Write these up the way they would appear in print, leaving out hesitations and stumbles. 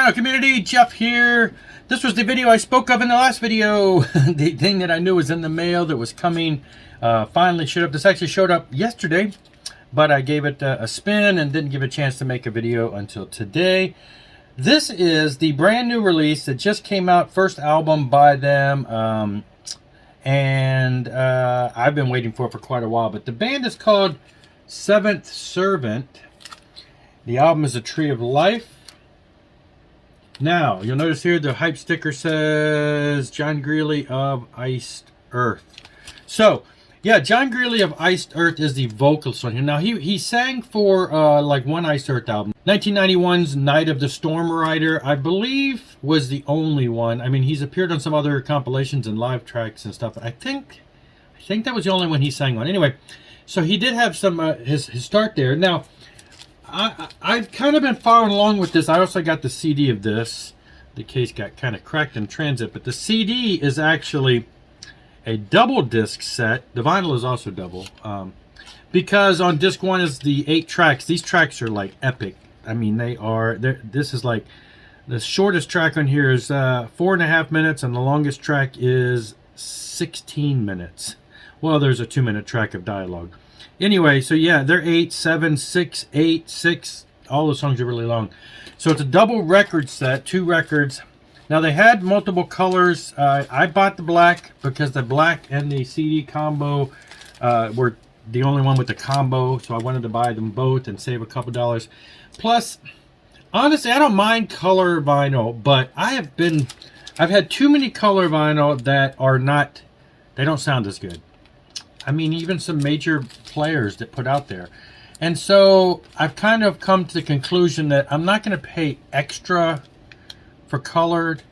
Vinyl community, Jeff here. This was the video I spoke of in the last video. The thing that I knew was in the mail that was coming finally showed up. This actually showed up yesterday, but I gave it a spin and didn't give a chance to make a video until today. This is the brand new release that just came out, first album by them, and I've been waiting for it for quite a while. But the band is called Seventh Servant. The album is A Tree of Life. Now, you'll notice here the hype sticker says John Greely of Iced Earth. So, yeah, John Greely of Iced Earth is the vocalist on here. Now, he sang for like one Iced Earth album. 1991's Night of the Storm Rider, I believe, was the only one. I mean, he's appeared on some other compilations and live tracks and stuff. I think that was the only one he sang on. Anyway, so he did have some his start there. Now, I've kind of been following along with this. I also got the CD of this. The case got kind of cracked in transit, but the CD is actually a double disc set. The vinyl is also double, because on disc one is the 8 tracks. These tracks are like epic. I mean, they are. This is like the shortest track on here is 4.5 minutes, and the longest track is 16 minutes. Well, there's a 2-minute track of dialogue. Anyway, so yeah, they're 8, 7, 6, 8, 6. All the songs are really long. So it's a double record set, 2 records. Now they had multiple colors. I bought the black because the black and the CD combo were the only one with the combo. So I wanted to buy them both and save a couple dollars. Plus, honestly, I don't mind color vinyl, but I've had too many color vinyl that are not, they don't sound as good. I mean, even some major players that put out there. And so I've kind of come to the conclusion that I'm not going to pay extra for colored.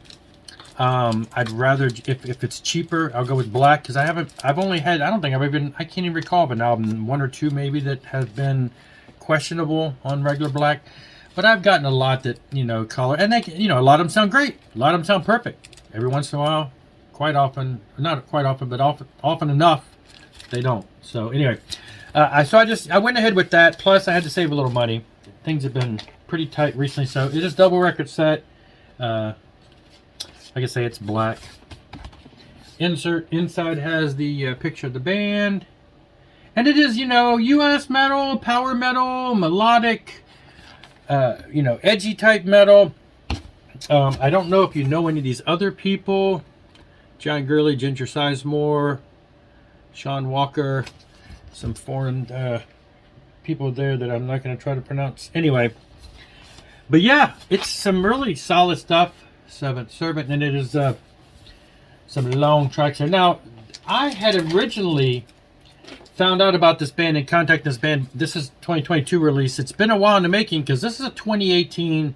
I'd rather, if it's cheaper, I'll go with black, because I've only had, I can't even recall of an album, 1 or 2 maybe, that has been questionable on regular black. But I've gotten a lot that, color, and they, a lot of them sound great. A lot of them sound perfect. Every once in a while, quite often, not quite often, but often enough, they don't. So anyway, I went ahead with that. Plus, I had to save a little money. Things have been pretty tight recently, so it is double record set. Like I say, it's black. Inside has the picture of the band, and it is U.S. metal, power metal, melodic, edgy type metal. I don't know if you know any of these other people. John Greely, Ginger Sizemore, Sean Walker, some foreign people there that I'm not going to try to pronounce. Anyway, but yeah, it's some really solid stuff. Seventh Servant, and it is some long tracks here. Now, I had originally found out about this band and contacted this band. This is 2022 release. It's been a while in the making, because this is a 2018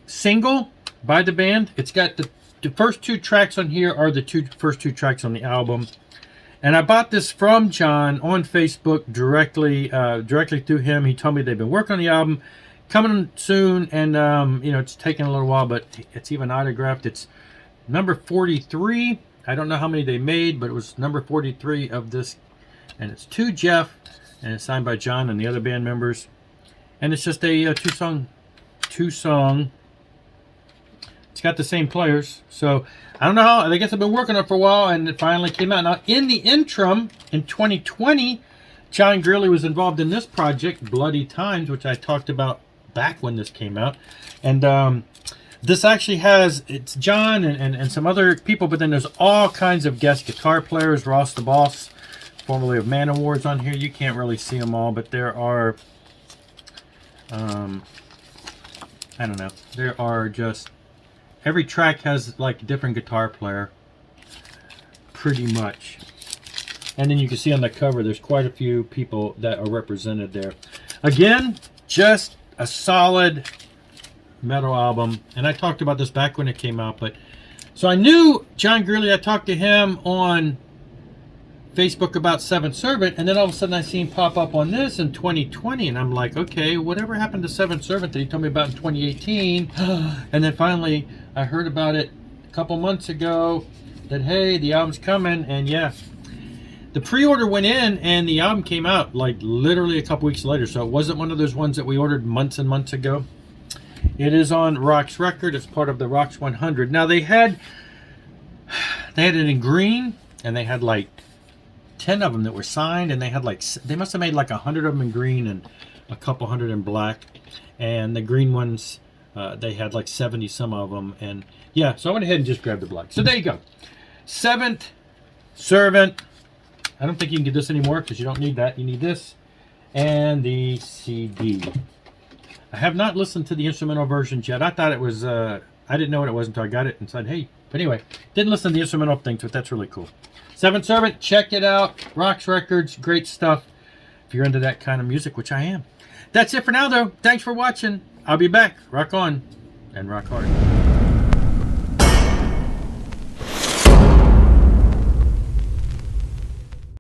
single by the band. It's got the first 2 tracks on here are the first two tracks on the album. And I bought this from John on Facebook directly through him. He told me they've been working on the album, coming soon, and it's taken a little while, but it's even autographed. It's number 43. I don't know how many they made, but it was number 43 of this, and it's to Jeff, and it's signed by John and the other band members. And it's just a two song. It's got the same players, so I don't know how. I guess I've been working on it for a while, and it finally came out. Now, in the interim, in 2020, John Greely was involved in this project, Bloody Times, which I talked about back when this came out. And this actually has, it's John and some other people, but then there's all kinds of guest guitar players. Ross the Boss, formerly of Man Awards, on here. You can't really see them all, but there are, I don't know, there are just, every track has like a different guitar player, pretty much. And then you can see on the cover, there's quite a few people that are represented there. Again, just a solid metal album. And I talked about this back when it came out. But so I knew John Greely. I talked to him on Facebook about Seventh Servant. And then all of a sudden I see him pop up on this in 2020. And I'm like, okay, whatever happened to Seventh Servant that he told me about in 2018? And then finally I heard about it a couple months ago, that, hey, the album's coming. And yeah, the pre-order went in and the album came out like literally a couple weeks later. So it wasn't one of those ones that we ordered months and months ago. It is on Rock's record. It's part of the Rock's 100. Now they had it in green, and they had like 10 of them that were signed, and they had like, they must have made like 100 of them in green and a couple hundred in black. And the green ones, they had like 70 some of them. And yeah, so I went ahead and just grabbed the black. So there you go. Seventh Servant. I don't think you can get this anymore because you don't need that. You need this and the CD. I have not listened to the instrumental versions yet. I thought it was, I didn't know what it was until I got it and said, hey. But anyway, didn't listen to the instrumental things, but that's really cool. Seventh Servant, check it out. Rock's Records, great stuff. If you're into that kind of music, which I am. That's it for now, though. Thanks for watching. I'll be back. Rock on and rock hard.